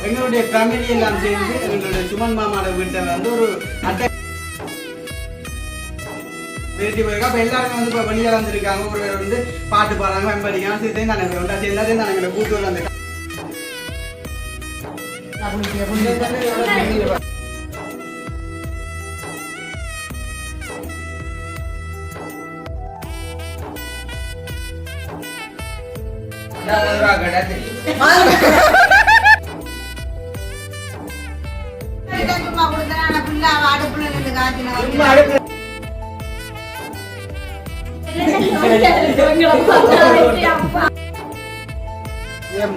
எங்களுடைய ஃபேமிலி எல்லாம் சேர்ந்து எங்களுடைய சுமன் மாமாவோட வீட்டில் வந்து ஒரு அட்டை வேட்டி போயிருக்கா. அப்போ எல்லாருமே வந்து இப்போ வெளியே வந்துருக்காங்க. ஒரு பேர் வந்து பாட்டு பாடுறாங்க, வெம்படிக்கான சேர்த்து நான் ஒன்றா சேர்ந்தாதே நான் எங்களை கூட்டு வந்து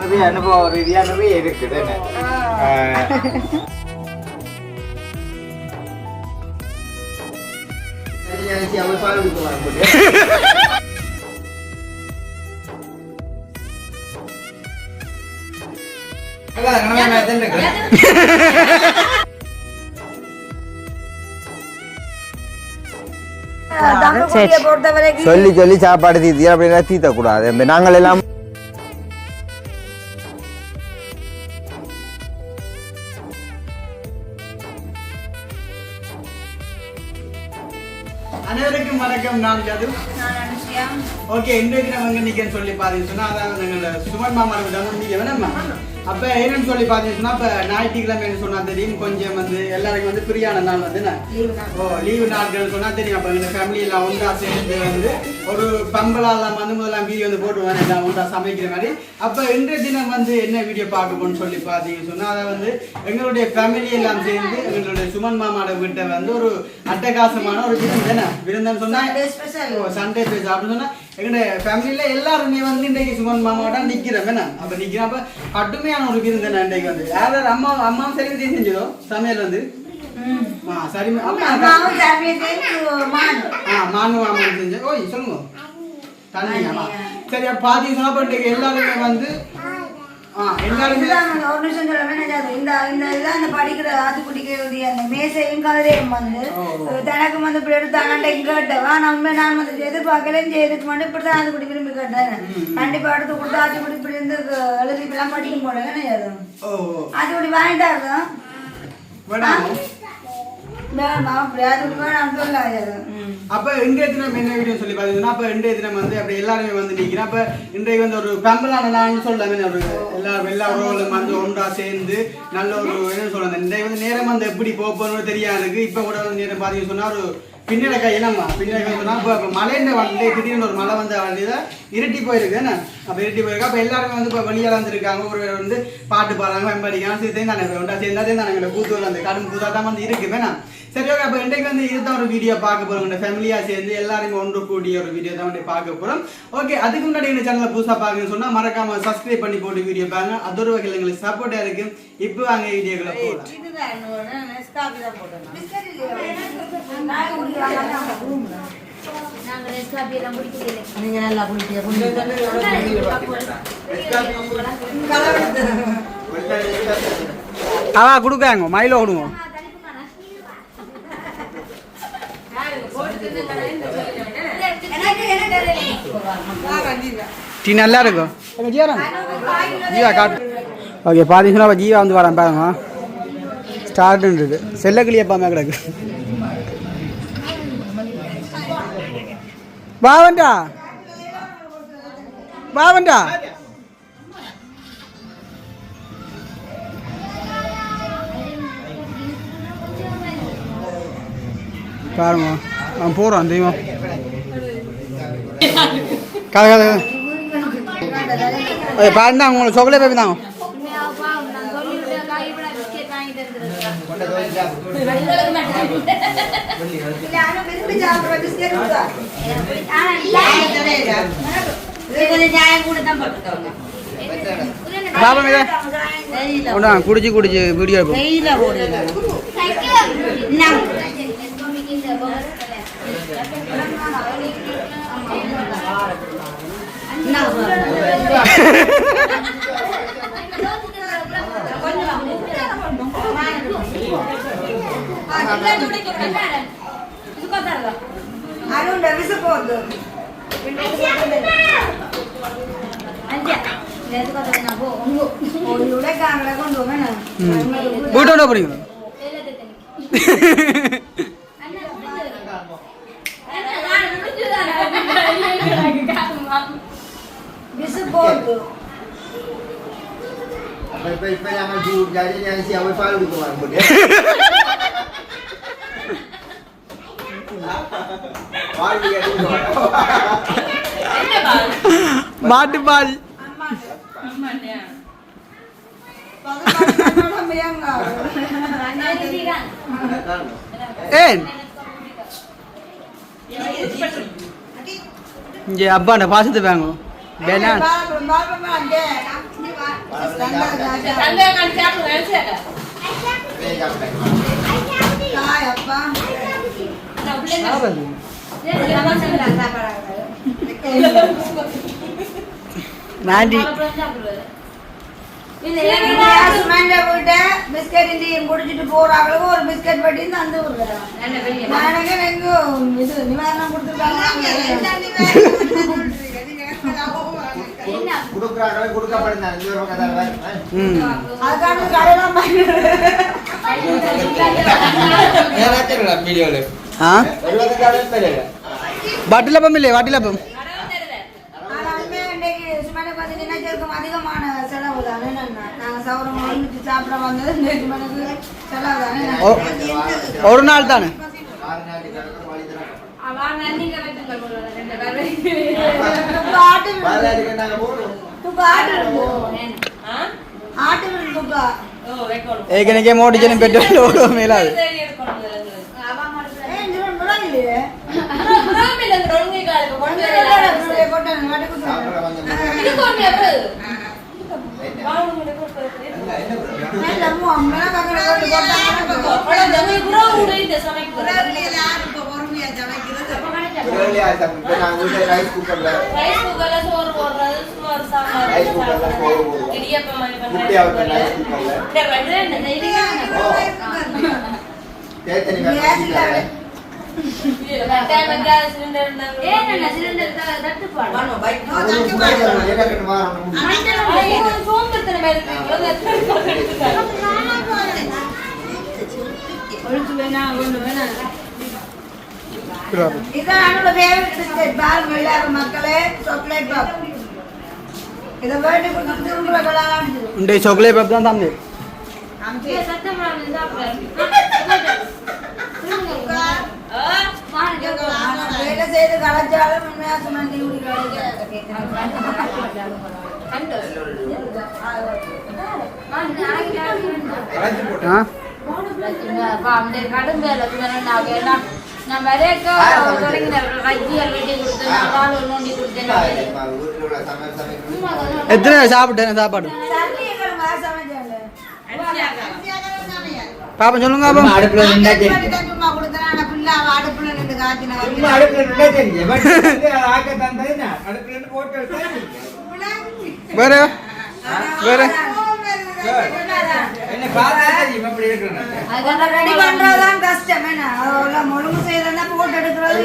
நிறைய அனுபவம் ரீதியானவே இருக்குது. சொல்லி சொல்லி சாப்பாடு தீத்தி அப்படின்னா தீத்த கூடாது. நாங்கள் எல்லாம் அனைவருக்கும் வணக்கம். நான் ஜது. ஓகே, இன்றைக்கு நம்ம நிற்கன்னு சொல்லி பார்த்தீங்கன்னா அதாவது நாங்கள் சுமன் மாமாவோட நிற்க வேணாமா. அப்போ என்னன்னு சொல்லி பார்த்தீங்கன்னா இப்போ ஞாயிற்றுக்கிழமைன்னு சொன்னால் தெரியும், கொஞ்சம் வந்து எல்லாருக்கும் வந்து ஃப்ரீயான நாள் வந்து லீவு நாட்கள் சொன்னால் தெரியும். அப்போ எங்கள் ஃபேமிலியெல்லாம் ஒன்றா சேர்ந்து வந்து ஒரு பம்பலாலாம் வந்து முதலாம் வீடியோ வந்து போட்டுவேன் எல்லாம் ஒன்றா சமைக்கிற மாதிரி. அப்போ இன்றைய தினம் வந்து என்ன வீடியோ பார்க்கணும்னு சொல்லி பார்த்தீங்கன்னு சொன்னால் அதை வந்து எங்களுடைய ஃபேமிலியெல்லாம் சேர்ந்து எங்களுடைய சுமன் மாமாவோட வீட்டை வந்து ஒரு அட்டகாசமான ஒரு விருந்தன்னு சொன்னால் சண்டே ஸ்பெஷல் அப்படின்னு சொன்னால் எங்களுடைய ஃபேமிலியில எல்லாருமே வந்து இன்றைக்கு சுமன் மாமாவோட நிக்கிறோம். என்ன அப்ப நிக்கிறோம். அப்ப கடுமையான ஒரு விருந்து இன்றைக்கு வந்து யாராவது அம்மாவும் சரி செஞ்சதோ சமையல் வந்து சரி மானு மாமா செஞ்ச. ஓய் சொல்லுங்க தண்ணி. சரி பாதி சொன்னா எல்லாருமே வந்து எல்லாருமே ஒரு நிமிஷம் இந்த படிக்கிற ஆத்து குடிக்கிறது அந்த மேசையும் கதையும் வந்து தனக்கு வந்து இப்படி எடுத்தாங்கன்ட்டு இங்க கேட்டவா நம்ம நான் வந்து எதிர்பார்க்கல எதுக்கு மட்டும் இப்படிதான் ஆத்து குடி விரும்பி கேட்டேன். கண்டிப்பா எடுத்து கொடுத்து ஆத்து குடி இப்படி இருந்து எழுதி எல்லாம் படிக்கும் போல ஆத்து குடி வாங்கிட்டாங்க. அப்ப இன்றைய தினம் என்ன வீடியோ சொல்லி பாத்தீங்கன்னா அப்ப இன்றைய தினம் வந்து அப்படி எல்லாருமே வந்து நிக்கிறேன். அப்ப இன்றைக்கு வந்து ஒரு பெம்பலான நாள்னு சொல்லலாமே. ஒரு எல்லா உறவுகளும் வந்து ஒன்றா சேர்ந்து நல்ல ஒரு என்ன சொல்றது இன்றைக்கு வந்து நேரம் வந்து எப்படி போகணும்னு தெரியாது. இப்ப கூட வந்து நேரம் பாத்தீங்கன்னு சொன்னா ஒரு பின்னடக்காய் என்னம்மா பின்னடக்காய் சொன்னா இப்போ மழைன்னு வந்து திடீர்னு ஒரு மழை வந்து வண்டிதான் இருட்டி போயிருக்கு. என்ன அப்போ இருட்டி போயிருக்கு. அப்போ எல்லாருமே வந்து இப்போ வெளியே வந்துருக்காங்க. ஒரு பேர் வந்து பாட்டு பாடுறாங்க, வெம்படிக்கான சேர்த்து தானே ஒன்றா சேர்ந்தாதே நான் எங்களை கூத்து அந்த கடும் கூத்தாக தான் வந்து இருக்கு வேணா. சரி ஓகே, அப்போ இன்றைக்கு வந்து இதுதான் ஒரு வீடியோ பார்க்க போகிறோம். இந்த ஃபேமிலியாக சேர்ந்து எல்லாருமே ஒன்று கூடிய ஒரு வீடியோ தான் வந்து பார்க்க போகிறோம். ஓகே, அதுக்கு முன்னாடி இந்த சேனலை புதுசாக பார்க்கணும்னு சொன்னால் மறக்காம சப்ஸ்கிரைப் பண்ணி போட்டு வீடியோ பாருங்க. அது ஒரு வகையில் எங்களுக்கு சப்போர்ட்டாக இருக்கு. இப்போ அங்கே வீடியோக்களை போகலாம். நீங்க நல்லா குடிப்பீங்க. அவா கொடுக்காங்க மயில விடுங்க. டீ நல்லா இருக்கும். ஜீவா காட்டு. ஓகே, பார்த்தீங்கன்னா ஜீவா வந்து வரேன் பாருங்க. ஸ்டார்ட்ன்றது செல்லக்கிளியப்பாமே கிடக்கு. வாவண்டா வாவண்டா பாருங்க அவன் போகிறான் தெய்வம். பாருங்க உங்களுக்கு சாக்லேட் பேபி தாங்க. குடிச்சு குடிச்சு வீடியோ வீட்டோட போறீங்க இப்ப நாம ஜாதி ஜாதி அவ பால் கொடுக்குவாங்க மாட்டு பால் ஏன் இங்கே அப்பாண்ட பாசத்தை வாங்க வேணாம் நாண்டி பிஸ்கட் குடிச்சிட்டு போறாங்களோ ஒரு பிஸ்கட் பட்டி தந்து இது நிவாரணம் கொடுத்துருக்காங்க வட்டிலப்பம் இல்லையே வட்டிலப்பம் அதிகமான செலவு தானே நாங்க சவரம் சாப்பிட வந்தது செலவு தானே ஒரு நாள் தானே ஏற்கனவே மோடிச்சனும் பெட்ரோல் ஓடுவ மேலாது चॉकलेट पप தான் தம்பி வேலை செய்து கலச்சாலும் உண்மையா சுமந்தி கடும் வேலை நான் வரைக்க எத்தனை சாப்பிட்டேன் சாப்பாடு பாப்பா சொல்லுங்க அடுப்புல வேற வேற கஷ்டம் முழுங்கு செய்யறதா போட்டு எடுக்கிறது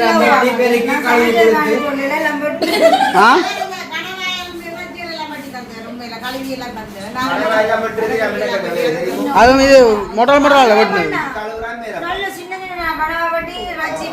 அதுவும் இது மொட்டல் மொட்டல் வெட்டினது நல்ல சின்ன சின்ன கனவா வெட்டி வச்சி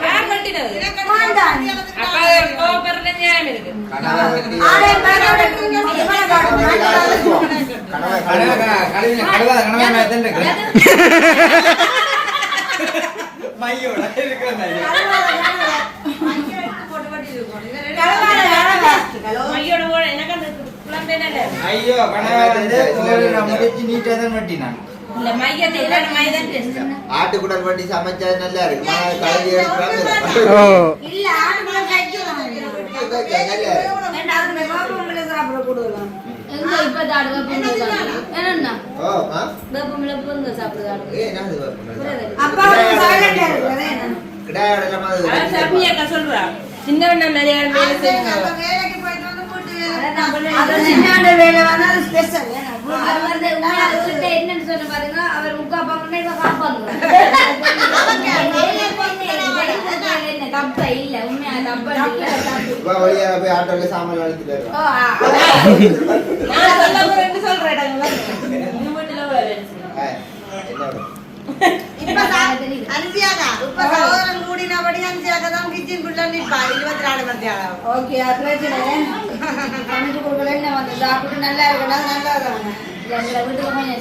ஐயோ நீட்டாதான் வெட்டினான் ஆட்டுக்குடல் வட்டி சமைச்சா நல்லா இருக்கு கலவி சின்ன வேலை வந்து ஸ்பெஷல் என்னன்னு சொன்ன பாருங்க அவர் முக்கா பக்கம் காப்பாங்க இல்ல உண்மையா வழியா போய் ஆட்டோல சாமான் அழைச்சிட்டு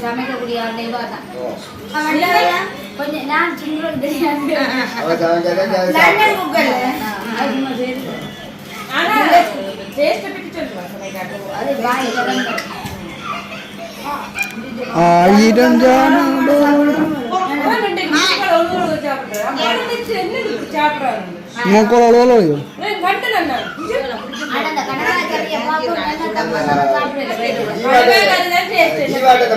சமைக்கக்கூடிய கொஞ்சம் நான் சிங்களம் தெரியாது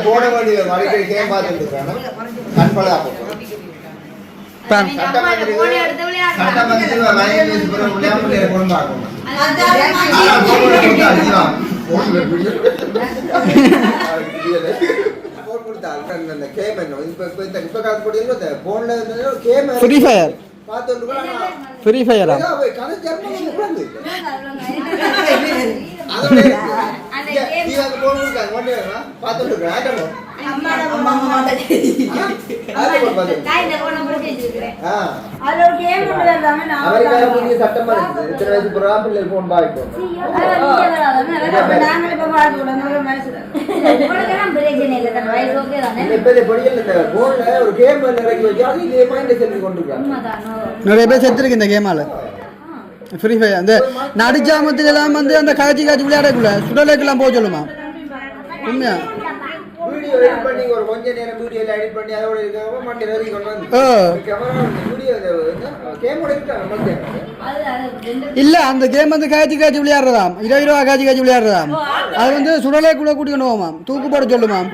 போன வேண்டிய மறுபடி கேம் பார்த்துட்டு கண்பலா ஃப்ரீ ஃபயர் ஃப்ரீ ஃபயர் நிறைய பேர் செத்துருக்கு இந்த கேமால ஃப்ரீ ஃபயர் அந்த நடுஜாமத்துல எல்லாம் வந்து அந்த காய்ச்சி காய்ச்சி விளையாடக்குள்ள சுடலைக்கெல்லாம் போக சொல்லுமா உண்மையா வீடியோ எடிட் பண்ணி ஒரு கொஞ்ச நேரம் வீடியோ எடிட் பண்ணி அதோட இருக்க மண்டே ரெடி கொண்டு வந்து கேமரா வீடியோ கேமோட இருக்கு இல்ல அந்த கேம் வந்து காய்ச்சி காய்ச்சி விளையாடுறதாம் 20 ரூபா காய்ச்சி காய்ச்சி விளையாடுறதாம் அது வந்து சுடலைக்குள்ள கூட்டிக்கணும் போமாம் தூக்கு போட சொல்லுமாம்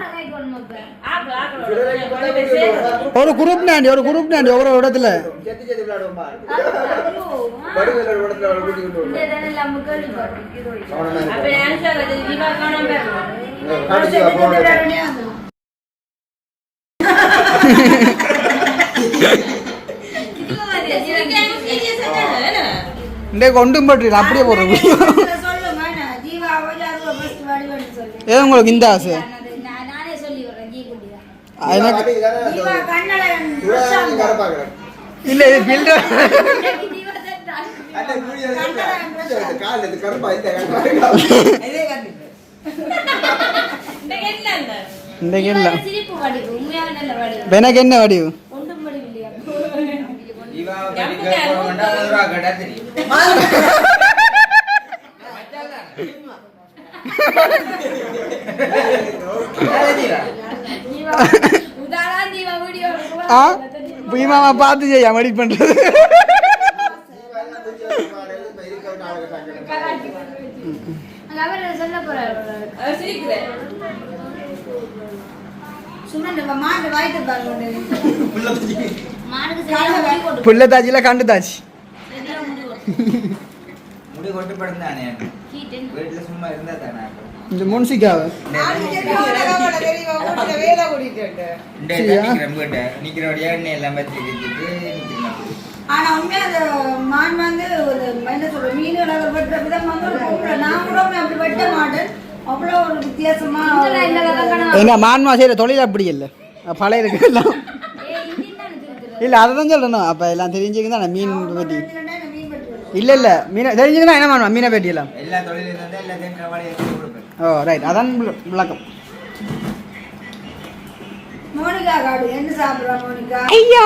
ஒரு குரூப் நாண்டி ஒரு இடத்துல செத்தி செத்தி விளையாடுவோமா படுவேல இடத்துல கூட்டி கொண்டு கொண்டும் பட்டு அப்படியே போடுறது ஏன் உங்களுக்கு இந்த ஆசை இல்ல இது பில்டர் எனக்கு என்ன வடிவு மாமா பார்த்து செய்ய மடி பண்றது புள்ள தாச்சில கண்டு தாச்சி இந்த முன்சிக்காவ ஆனா உண்மையா அந்த மான் வந்து ஒரு என்ன சொல்ற மீன் வெட்டுற விதம் வந்து நான் கூட அப்படி வெட்ட மாட்டேன் அவ்வளோ ஒரு வித்தியாசமா என்ன மான்மா செய்யற தொழில் அப்படி இல்லை பழைய இருக்கு எல்லாம் இல்ல அதான் சொல்லணும் அப்ப எல்லாம் தெரிஞ்சுக்கு தான் மீன் வெட்டி இல்ல மீனை தெரிஞ்சுக்கணும் என்ன மான்மா மீனை வெட்டி எல்லாம் ஓ ரைட் அதான் விளக்கம் மோனிகா காடு என்ன சாப்பிடுறா மோனிகா ஐயா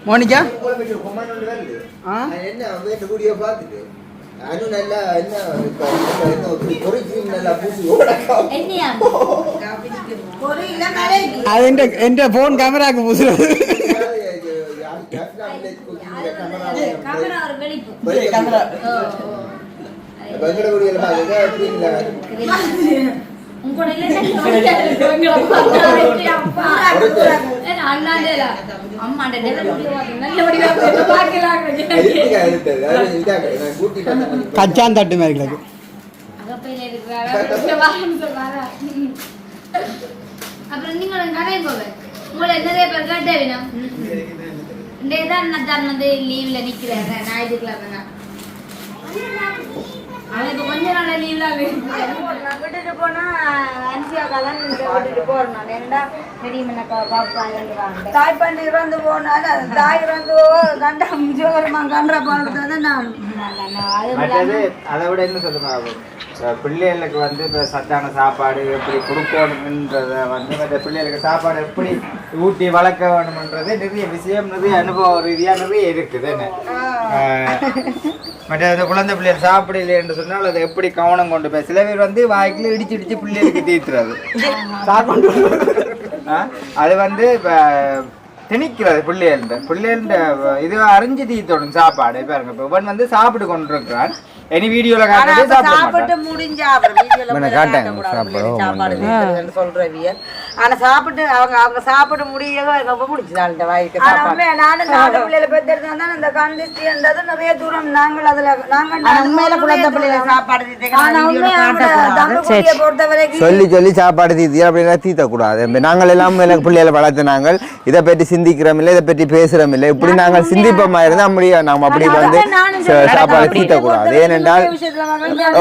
மோனிகா என்ன வீடியோ பார்த்துட்டு அனு நல்லா என்ன அது எந்த போன் கேமராக்கு பூசுறது கச்சான் தட்டு மாதிரி அப்புறம் நீங்களும் கடை போவேன் உங்களை நிறைய பேர் கேட்டேன் இந்த இதான் நான் வந்து லீவ்ல நிக்கிறேன் ஞாயிற்றுக்கிழமை அவனுக்கு கொஞ்ச நாள் லீவ் தான் நான் விட்டுட்டு போனா அன்சியாக்காதான் விட்டுட்டு போறேன் ஏன்னா பெரியமனை பாப்பாங்க தாய் பண்ணி இறந்து போனாலும் அது தாய் இறந்து கண்டா ஜோரமா கன்ற போறது வந்து நான் மற்றது அதை விட என்ன சொல்லுங்க பிள்ளைகளுக்கு வந்து இப்போ சத்தான சாப்பாடு எப்படி கொடுக்கணுன்றத வந்து மற்ற பிள்ளைகளுக்கு சாப்பாடு எப்படி ஊட்டி வளர்க்க வேணுமன்றது நிறைய விஷயம் நிறைய அனுபவ ரீதியாக நிறைய இருக்குது என்ன மற்ற அந்த குழந்தை பிள்ளைகள் சாப்பிடலைன்னு சொன்னால் அதை எப்படி கவனம் கொண்டு போய் சில பேர் வந்து வாய்க்குள்ள இடிச்சு இடிச்சு பிள்ளைகளுக்கு தீர்த்துறது சாப்பாடு அது வந்து இப்போ திணிக்கிறது பிள்ளைகள்ட இது அறிஞ்சு தீத்தோடும் சாப்பாடு பாருங்க இப்போ இவன் வந்து சாப்பிட்டு கொண்டு இருக்கிறான் எனி வீடியோல காட்டுறது சாப்பிட்டு முடிஞ்சா அப்புறம் வீடியோல சாப்பாடு சொல்றவிய ஆனா சாப்பிட்டு அவங்க சாப்பிட முடியவே ரொம்ப முடிச்சுதான் இந்த வாய்க்கு சாப்பாடு நானும் நாலு பிள்ளைகளை பெற்றெடுத்தா அந்த கண்டிஸ்ட்ரின்றது நிறைய தூரம் நாங்கள் அதுல உண்மையில குழந்தை பிள்ளைங்க சாப்பாடு பொறுத்த வரைக்கும் சொல்லி சொல்லி சாப்பாடு தீத்தி அப்படின்னா தீத்தக்கூடாது நாங்கள் எல்லாம் பிள்ளைகளை வளர்த்து நாங்கள் இதை பற்றி சிந்திக்கிறோம் இல்லை இதை பற்றி பேசுறோம் இல்லை இப்படி நாங்கள் சிந்திப்போமா இருந்தா அப்படியே நாம் அப்படி வந்து சாப்பாடு தீத்தக்கூடாது ஏனென்றால்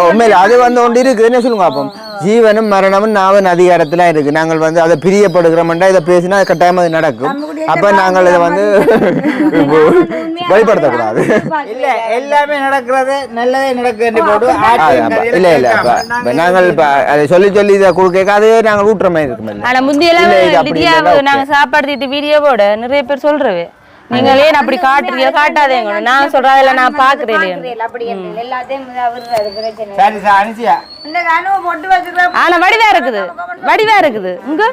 உண்மையில அது வந்து ஒன்று இருக்குது என்ன சொல்லுங்க அப்போ ஜீவனும் மரணமும் நாவன் அதிகாரத்துல இருக்கு நாங்கள் வந்து அதை பிரியப்படுகிறோம்டா இதை பேசினா கட்டாயமா அது நடக்கும் அப்ப நாங்கள் இதை வந்து வெளிப்படுத்தக்கூடாது இல்ல எல்லாமே நடக்கிறது நல்லதே நடக்குது இல்ல இல்ல இப்ப நாங்கள் இப்ப அதை சொல்லி சொல்லி இதை கொடுக்க அதுவே நாங்கள் ஊட்டுற மாதிரி இருக்கும் ஆனா முந்தியெல்லாம் நாங்க சாப்பாடு தீட்டு வீடியோ போட நிறைய பேர் சொல்றவே நீங்களே அப்படி காட்டுறீங்க காட்டாதேங்க நான் சொல்றதுல நான் பாக்குறேன் அப்படி எல்லாத்தையும் பிரச்சனை சரி அனுசியா இந்த கனவு பொட்டு வச்சுக்கிறேன் ஆனா வடிவா இருக்குது இங்க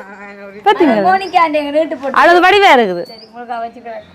பாத்தீங்க மோனிக்காண்டேங்க ரேட்டு போட்டு அது வடிவா இருக்குது உங்களுக்கு வச்சுக்கிறேன்